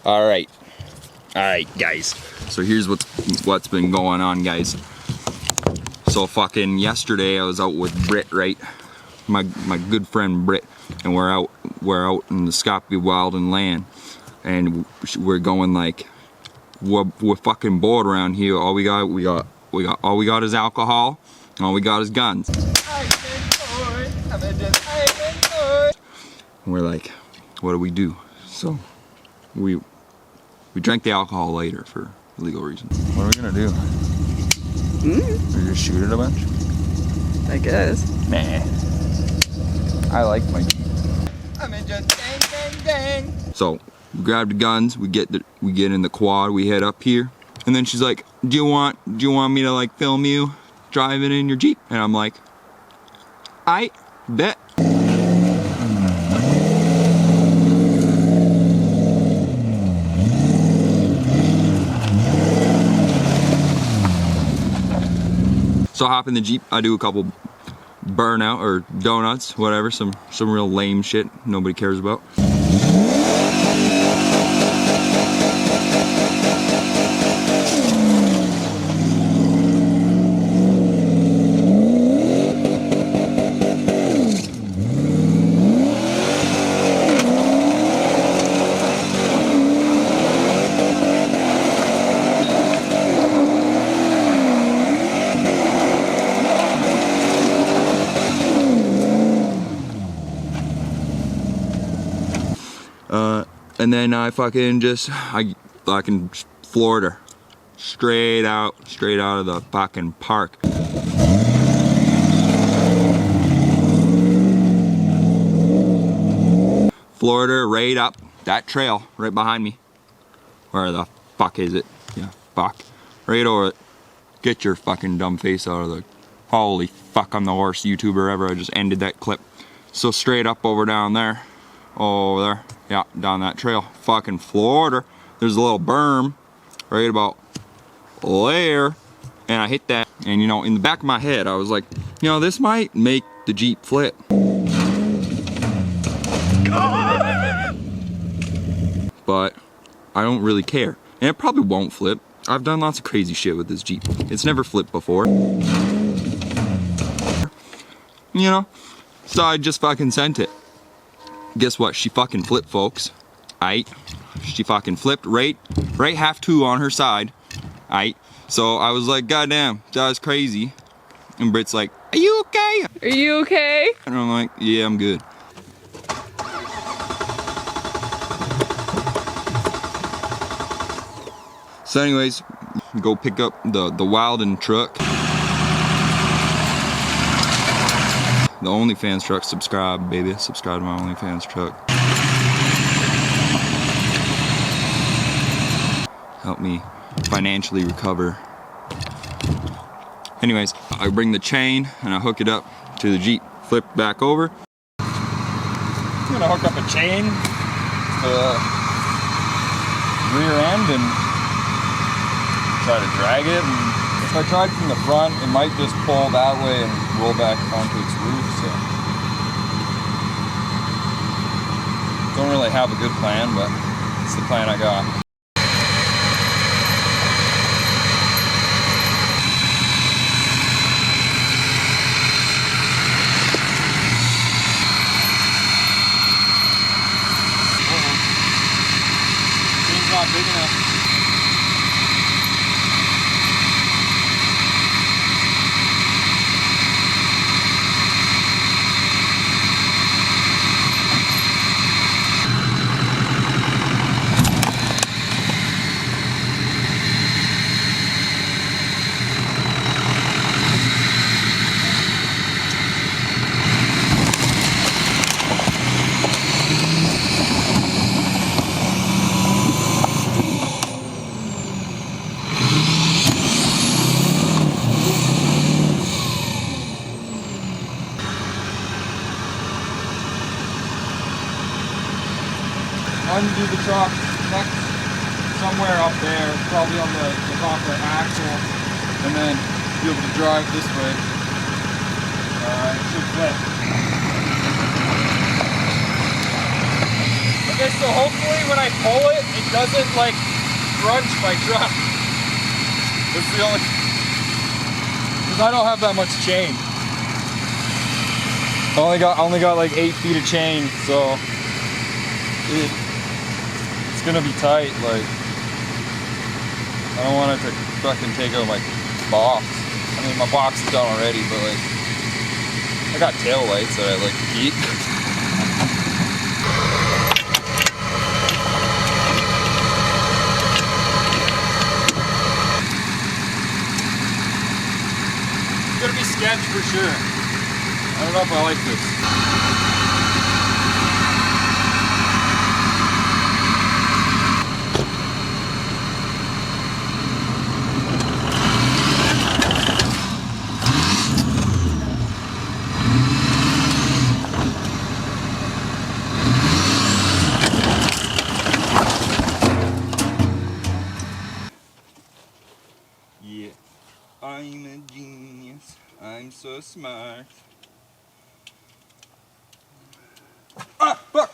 Alright, guys. So here's what's been going on, guys. So fucking yesterday I was out with Britt, right? My good friend Britt, and we're out in the Scotby Wild and Land, and we're going like we're fucking bored around here. All we got is alcohol, and all we got is guns. And we're like, what do we do? So we drank the alcohol later for legal reasons. What are we gonna do? We just shoot it a bunch? I guess. Nah. I like my Jeep. I'm in just dang. So we grab the guns, we get in the quad, we head up here, and then she's like, do you want me to like film you driving in your Jeep? And I'm like, I bet. So I hop in the Jeep, I do a couple burnout or donuts, whatever, some real lame shit nobody cares about. And then I fucking floored her straight out of the fucking park. Floored her right up that trail right behind me. Where the fuck is it? Yeah, fuck. Right over it. Get your fucking dumb face out of the... Holy fuck, I'm the worst YouTuber ever. I just ended that clip. So straight up over down there. Over there. Yeah, down that trail. Fucking floored her. There's a little berm right about there. And I hit that. And you know, in the back of my head, I was like, you know, this might make the Jeep flip. But I don't really care. And it probably won't flip. I've done lots of crazy shit with this Jeep. It's never flipped before. You know? So I just fucking sent it. Guess what? She fucking flipped, folks. Aight. She fucking flipped right half two on her side. Aight. So I was like, goddamn, that was crazy. And Britt's like, are you okay? Are you okay? And I'm like, yeah, I'm good. So anyways, go pick up the Wilden truck. The OnlyFans truck, subscribe, baby. Subscribe to my OnlyFans truck. Help me financially recover. Anyways, I bring the chain and I hook it up to the Jeep. Flip back over. I'm gonna hook up a chain to the rear end and try to drag it. And if I tried from the front, it might just pull that way and roll back onto its roof, so. Don't really have a good plan, but it's the plan I got. Chain's not big enough. Undo the truck next somewhere up there, probably on the top of the axle, and then be able to drive this way. It should flip. Okay, so hopefully when I pull it, it doesn't like crunch my truck. That's the only, because I don't have that much chain. I only got like 8 feet of chain, so it's gonna be tight. Like, I don't want it to fucking take out my box. I mean, my box is done already, but like, I got tail lights that I like to keep. It's gonna be sketch for sure. I don't know if I like this. Yeah, I'm a genius. I'm so smart. Ah, fuck!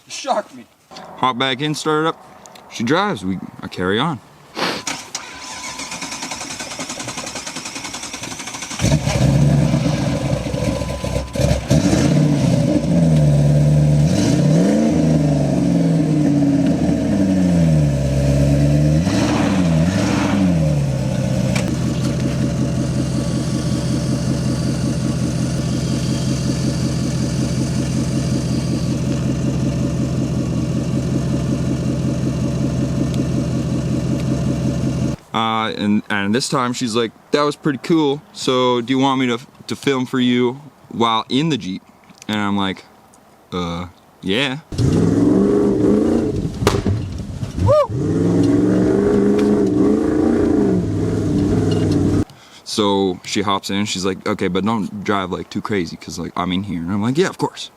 You shocked me. Hop back in, start it up. She drives. I carry on. And this time she's like, that was pretty cool, so do you want me to film for you while in the Jeep? And I'm like, yeah. Woo! So she hops in, she's like, okay, but don't drive like too crazy, because like I'm in here. And I'm like, yeah, of course.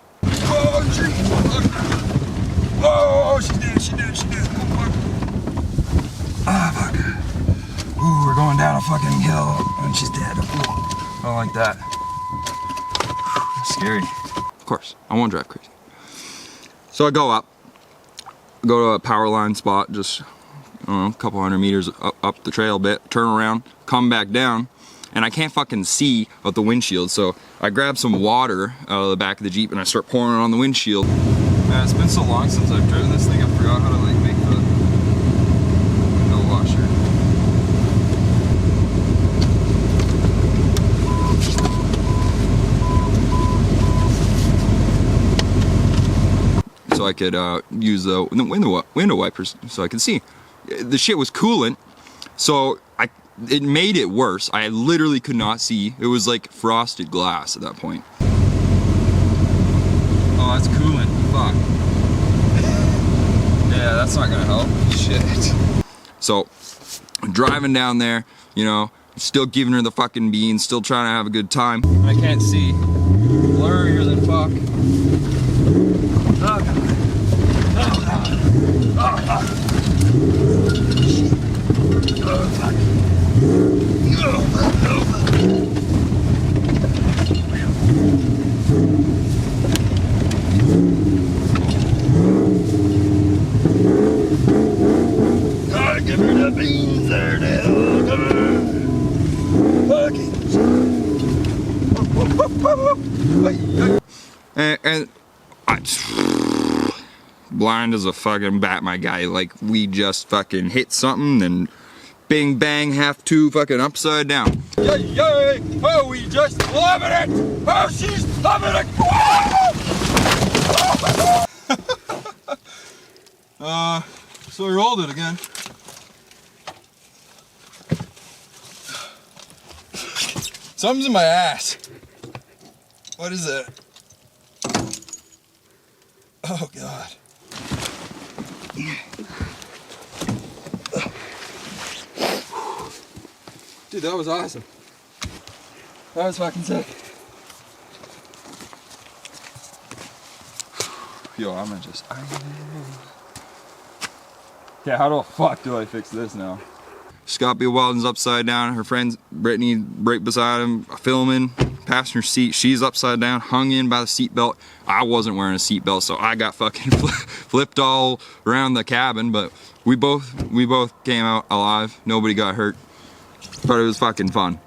Oh, she did it. Ah, fuck. Ooh, we're going down a fucking hill and she's dead. Ooh, I don't like that. That's scary. Of course, I won't drive crazy. So I go to a power line spot, just, I don't know, a couple hundred meters up the trail a bit, turn around, come back down, and I can't fucking see out the windshield. So I grab some water out of the back of the Jeep and I start pouring it on the windshield. Man, it's been so long since I've driven this thing, I forgot how to like make the window washer. So I could use the window wipers so I could see. The shit was coolant, so it made it worse. I literally could not see. It was like frosted glass at that point. Oh, that's coolant. Fuck. Yeah, that's not gonna help. Shit. So, I'm driving down there, you know, still giving her the fucking beans, still trying to have a good time. I can't see. Blurrier than fuck. Oh, God. Oh, God. Oh, God. Oh, fuck. Gotta give her the beans there now. And blind as a fucking bat, my guy. Like, we just fucking hit something and bing bang, have to fucking upside down. Yay, yay! Oh, we just loving it! Oh, she's loving it! So we rolled it again. Something's in my ass. What is it? Oh, God. Dude, that was awesome. That was fucking sick. Yo, I'm gonna just... Okay, how the fuck do I fix this now? Scott B. Weldon's upside down. Her friend Brittany right beside him, filming, passenger seat. She's upside down, hung in by the seatbelt. I wasn't wearing a seatbelt, so I got fucking flipped all around the cabin, but we both came out alive. Nobody got hurt, but it was fucking fun.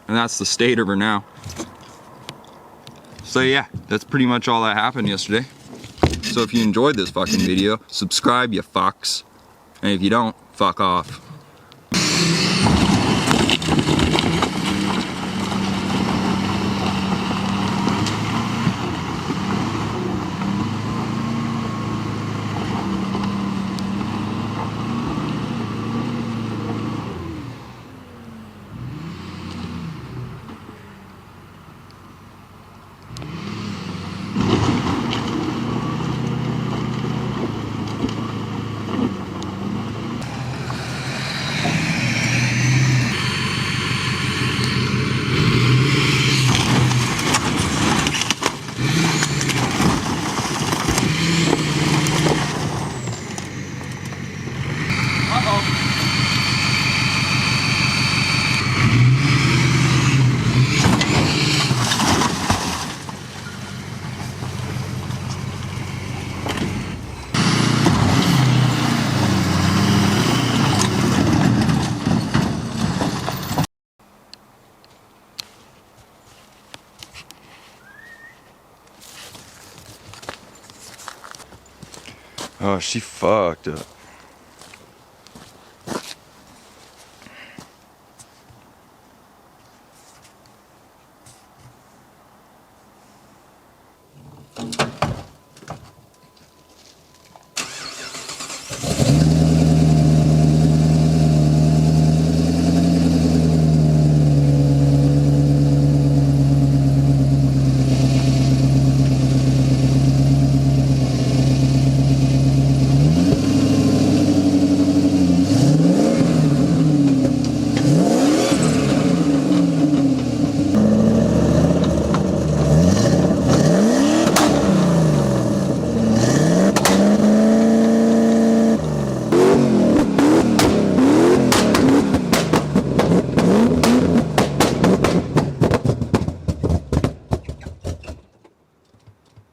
And that's the state of her now. So yeah, that's pretty much all that happened yesterday. So if you enjoyed this fucking video, subscribe, you fucks. And if you don't, fuck off. Oh, she fucked up.